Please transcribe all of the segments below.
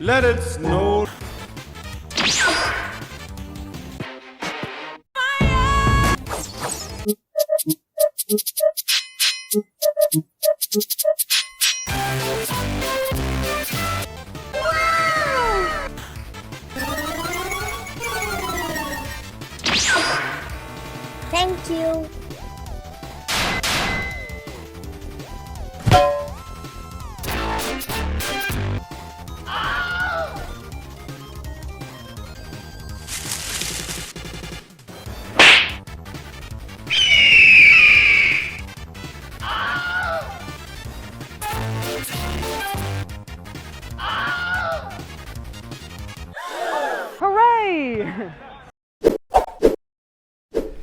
Let it snow. Thank you. Hooray!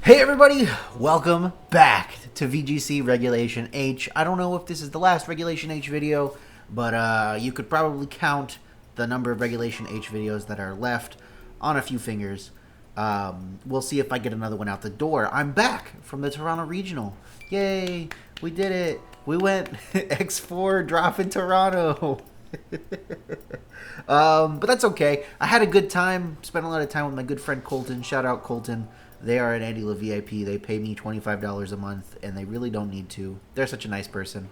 Hey everybody, welcome back to VGC Regulation H. I don't know if this is the last Regulation H video, but you could probably count the number of Regulation H videos that are left on a few fingers. We'll see if I get another one out the door. I'm back from the Toronto Regional. Yay, we did it. We went X4 drop in Toronto. But that's okay. I had a good time. Spent a lot of time with my good friend Colton. Shout out Colton. They are an AndyLaVGC. They pay me $25 a month, and they really don't need to. They're such a nice person.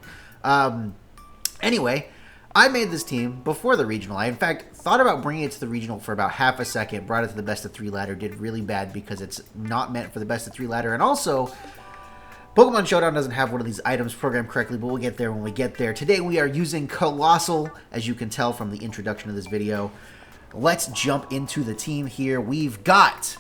Anyway, I made this team before the regional. I, in fact, thought about bringing it to the regional for about half a second. Brought it to the best of 3 ladder. Did really bad because it's not meant for the best of 3 ladder. And also, Pokemon Showdown doesn't have one of these items programmed correctly, but we'll get there when we get there. Today we are using Coalossal, as you can tell from the introduction of this video. Let's jump into the team here. We've got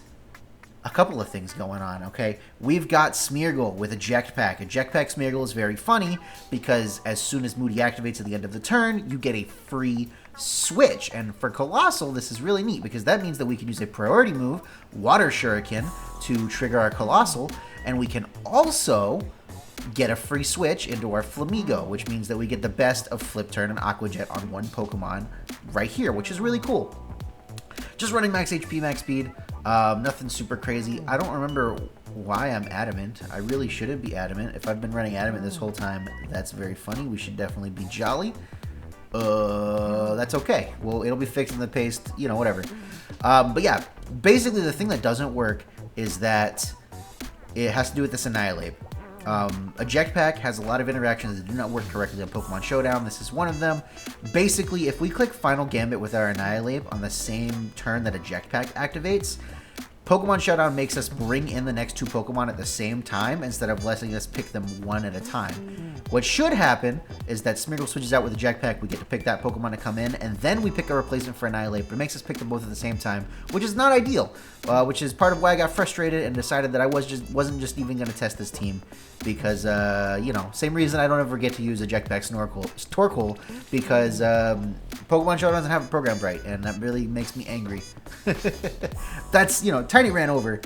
a couple of things going on, okay? We've got Smeargle with Eject Pack. Eject Pack Smeargle is very funny because as soon as Moody activates at the end of the turn, you get a free switch. And for Colossal, this is really neat because that means that we can use a priority move, Water Shuriken, to trigger our Colossal, and we can also get a free switch into our Flamigo, which means that we get the best of Flip Turn and Aqua Jet on one Pokemon right here, which is really cool. Just running max HP, max speed. Nothing super crazy. I don't remember why I'm adamant. I really shouldn't be adamant. If I've been running adamant this whole time, that's very funny. We should definitely be jolly. That's okay. Well, it'll be fixed in the paste, you know, whatever. But yeah, basically the thing that doesn't work is that it has to do with this Annihilape. Eject Pack has a lot of interactions that do not work correctly on Pokemon Showdown. This is one of them. Basically, if we click Final Gambit with our Annihilape on the same turn that Eject Pack activates, Pokemon Showdown makes us bring in the next 2 Pokemon at the same time instead of letting us pick them one at a time. What should happen is that Smeargle switches out with Eject Pack, we get to pick that Pokemon to come in, and then we pick a replacement for Annihilape, but it makes us pick them both at the same time, which is not ideal, which is part of why I got frustrated and decided that I wasn't just even going to test this team, because, you know, same reason I don't ever get to use Eject Pack Torkoal, because Pokemon Show doesn't have it programmed right, and that really makes me angry. That's, you know, Tiny ran over.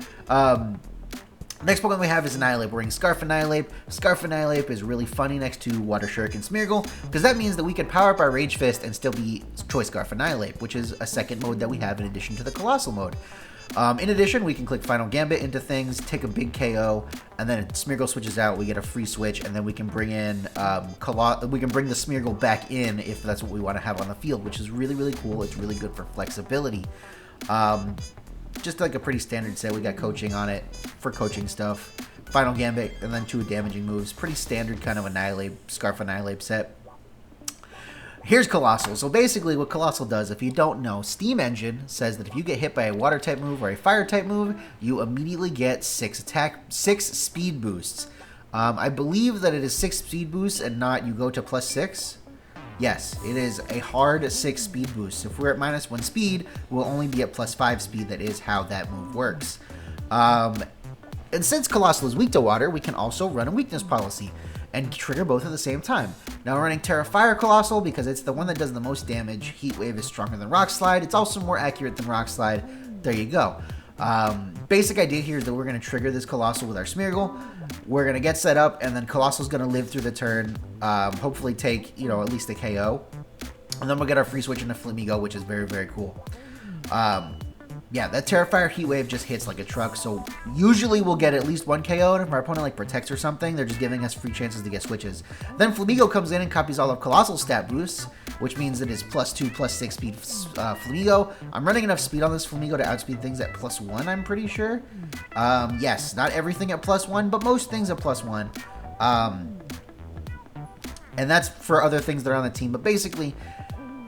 Next Pokemon we have is Annihilape. We're in Scarf Annihilape. Scarf Annihilape is really funny next to Water Shuriken Smeargle, because that means that we can power up our Rage Fist and still be Choice Scarf Annihilape, which is a second mode that we have in addition to the Colossal mode. In addition, we can click Final Gambit into things, take a big KO, and then Smeargle switches out, we get a free switch, and then we can bring in we can bring the Smeargle back in if that's what we want to have on the field, which is really, really cool. It's really good for flexibility. Just like a pretty standard set. We got coaching on it for coaching stuff. Final Gambit, and then 2 damaging moves. Pretty standard kind of Annihilape, Scarf Annihilape set. Here's Colossal. So basically what Colossal does, if you don't know, Steam Engine says that if you get hit by a water type move or a fire type move, you immediately get 6 speed boosts. I believe that it is 6 speed boosts and not you go to +6. Yes, it is a hard 6 speed boost. If we're at -1 speed, we'll only be at +5 speed. That is how that move works. And since Colossal is weak to water, we can also run a weakness policy and trigger both at the same time. Now we're running Terra Fire Colossal because it's the one that does the most damage. Heat Wave is stronger than Rock Slide. It's also more accurate than Rock Slide. There you go. Basic idea here is that we're going to trigger this Colossal with our Smeargle. We're going to get set up, and then Colossal's going to live through the turn, hopefully take, you know, at least a KO. And then we'll get our free switch into Flamigo, which is very, very cool. Yeah, that Terrifier Heat Wave just hits like a truck, so usually we'll get at least one KO, and if our opponent like protects or something, they're just giving us free chances to get switches. Then Flamigo comes in and copies all of Colossal stat boosts, which means it is +2, +6 speed Flamigo. I'm running enough speed on this Flamigo to outspeed things at +1, I'm pretty sure. Yes, not everything at +1, but most things at +1. And that's for other things that are on the team, but basically,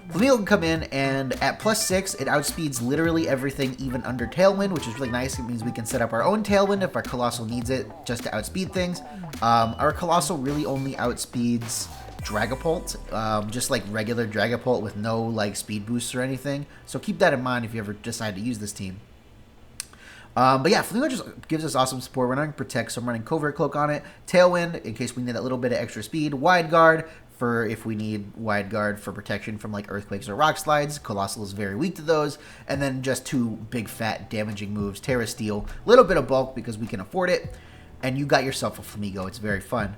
Flamigo can come in, and at +6, it outspeeds literally everything, even under Tailwind, which is really nice. It means we can set up our own Tailwind if our Coalossal needs it, just to outspeed things. Our Coalossal really only outspeeds Dragapult, just like regular Dragapult with no like speed boosts or anything. So keep that in mind if you ever decide to use this team. But yeah, Flamigo just gives us awesome support. We're running Protect, so I'm running Covert Cloak on it. Tailwind, in case we need that little bit of extra speed. Wide Guard, for if we need Wide Guard for protection from like Earthquakes or Rock Slides. Coalossal is very weak to those. And then just 2 big fat damaging moves. Terra Steel, a little bit of bulk because we can afford it. And you got yourself a Flamigo. It's very fun.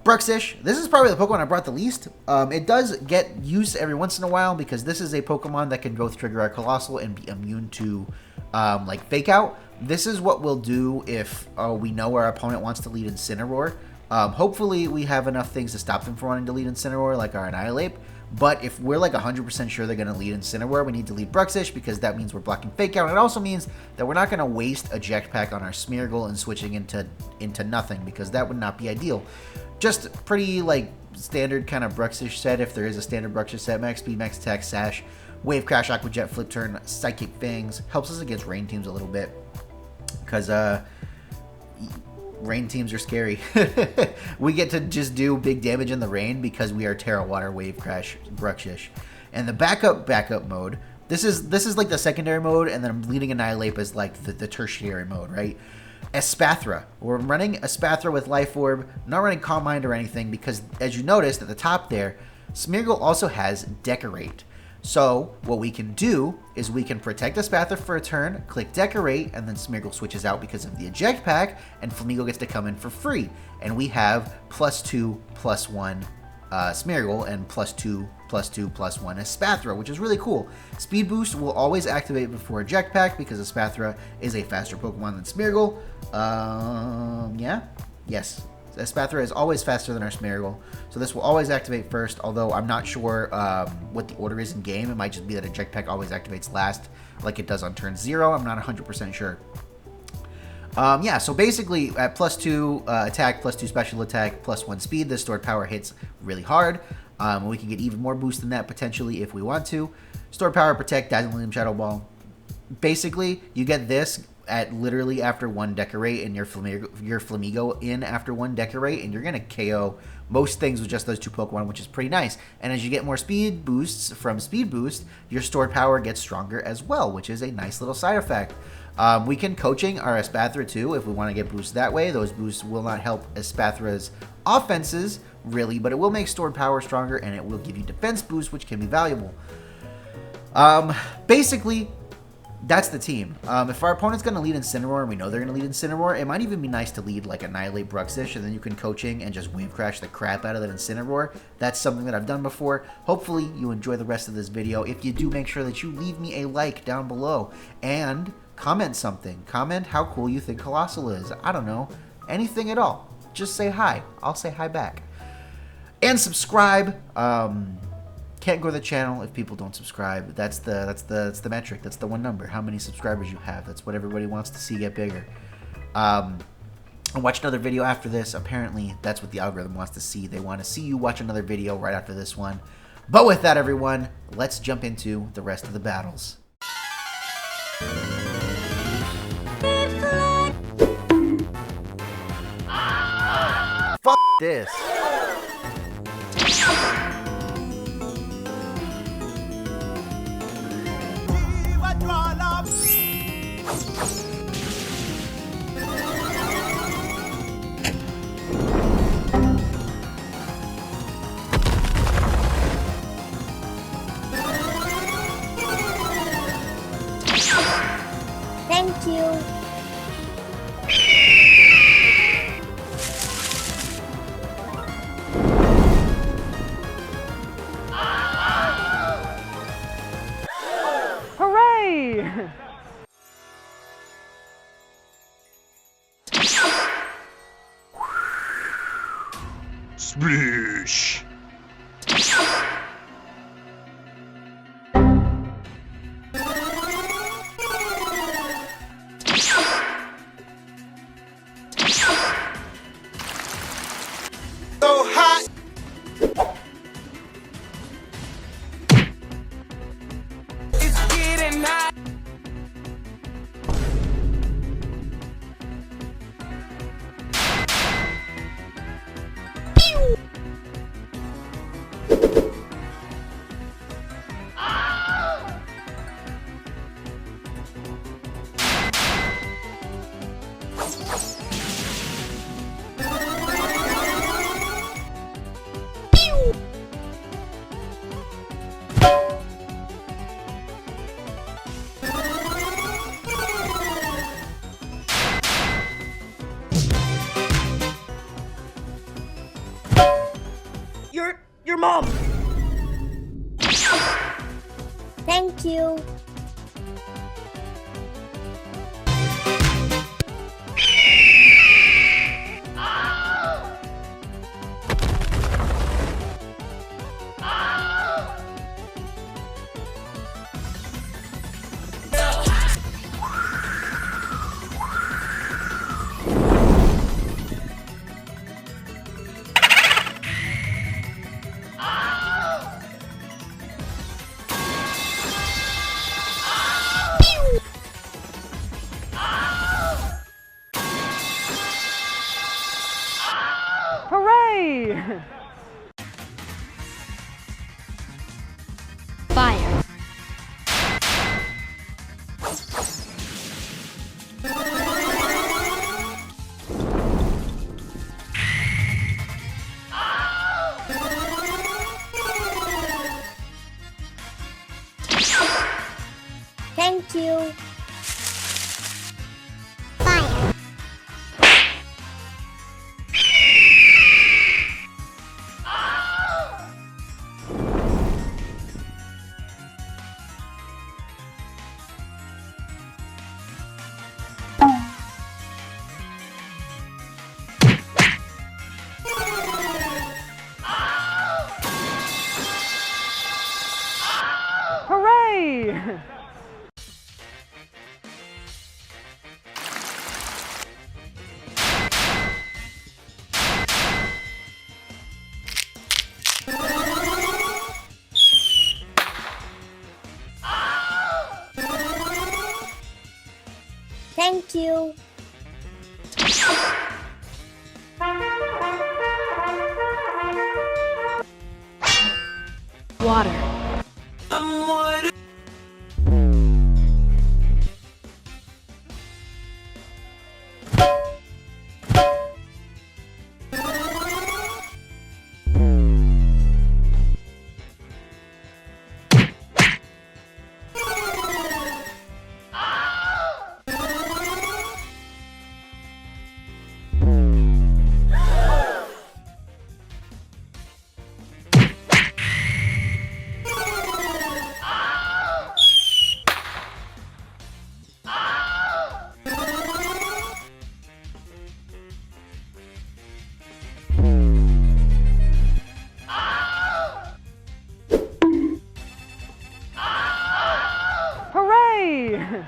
Bruxish, this is probably the Pokemon I brought the least. It does get used every once in a while because this is a Pokemon that can both trigger our Coalossal and be immune to like Fake Out. This is what we'll do if we know our opponent wants to lead Incineroar. Hopefully we have enough things to stop them from wanting to lead Incineroar, like our Annihilape. But if we're like 100% sure they're going to lead Incineroar, we need to lead Bruxish because that means we're blocking Fake Out. And it also means that we're not going to waste a Jetpack on our Smeargle and switching into nothing, because that would not be ideal. Just pretty like standard kind of Bruxish set, if there is a standard Bruxish set. Max Speed, Max Attack, Sash, Wave Crash, Aqua Jet, Flip Turn, Psychic Fangs. Helps us against rain teams a little bit, because rain teams are scary. We get to just do big damage in the rain because we are Terra Water, Wave Crash, Bruxish. And the backup mode, this is like the secondary mode, and then I'm leading Annihilape as like the tertiary mode, right? Espathra. We're running Espathra with Life Orb, not running Calm Mind or anything, because as you noticed at the top there, Smeargle also has Decorate. So what we can do is we can protect Espathra for a turn, click Decorate, and then Smeargle switches out because of the Eject Pack, and Flamigo gets to come in for free. And we have +2, +1 Smeargle, and +2, +2, +1 Espathra, which is really cool. Speed Boost will always activate before Eject Pack because Espathra is a faster Pokemon than Smeargle. Yeah? Yes. Espathra is always faster than our Smeargle, so this will always activate first, although I'm not sure what the order is in game. It might just be that Eject Pack always activates last, like it does on turn 0. I'm not 100% sure. Yeah, so basically at +2 attack, +2 special attack, +1 speed, this stored power hits really hard. We can get even more boost than that potentially if we want to. Stored power, Protect, Dazzling Shadow Ball. Basically, you get this at literally after 1 Decorate, and your Flamigo in after 1 Decorate, and you're going to KO most things with just those 2 Pokemon, which is pretty nice. And as you get more speed boosts from Speed Boost, your stored power gets stronger as well, which is a nice little side effect. We can Coaching our Espathra too if we want to get boosts that way. Those boosts will not help Espathra's offenses, really, but it will make stored power stronger, and it will give you defense boost, which can be valuable. Basically, that's the team. If our opponent's going to lead Incineroar and we know they're going to lead Incineroar, it might even be nice to lead like Annihilate, Bruxish, and then you can Coaching and just Wave Crash the crap out of that Incineroar. That's something that I've done before. Hopefully you enjoy the rest of this video. If you do, make sure that you leave me a like down below and comment something. Comment how cool you think Coalossal is. I don't know. Anything at all. Just say hi. I'll say hi back. And subscribe. Can't grow the channel if people don't subscribe. That's the metric. That's the one number. How many subscribers you have. That's what everybody wants to see get bigger. I'll watch another video after this. Apparently, that's what the algorithm wants to see. They want to see you watch another video right after this one. But with that, everyone, let's jump into the rest of the battles. Fuck this. Thank you. Hooray! Sploosh. So hot. It's getting hot. Your mom. Thank you. Hooray! Fire. Thank you. Fire. Hooray! Thank you. Water. Hooray!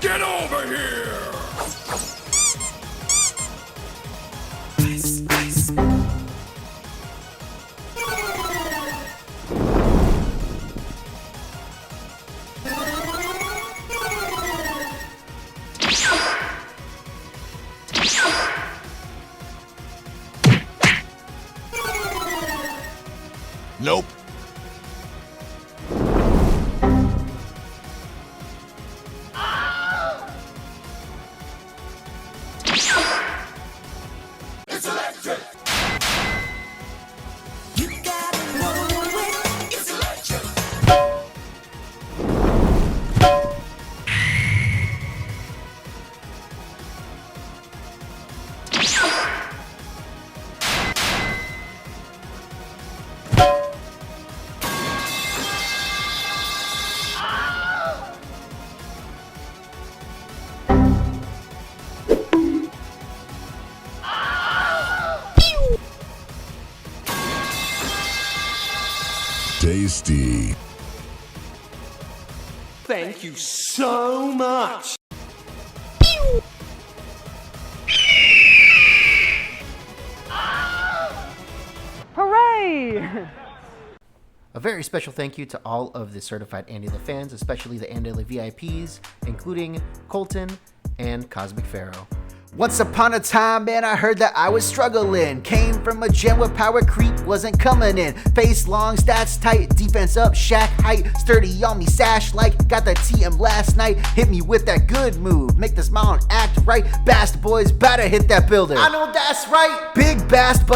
Get over here! Nope. It's electric. You gotta know it. It's electric. Tasty. Thank you so much. Hooray! A very special thank you to all of the certified AndyLa fans, especially the AndyLa VIPs, including Colton and Cosmic Pharaoh. Once upon a time, man, I heard that I was struggling. Came from a gym where power creep wasn't coming in. Face long, stats tight, defense up, shack height. Sturdy on me, sash like, got the TM last night. Hit me with that good move, make the smile and act right. Bast boys, better hit that builder. I know that's right, big bast, but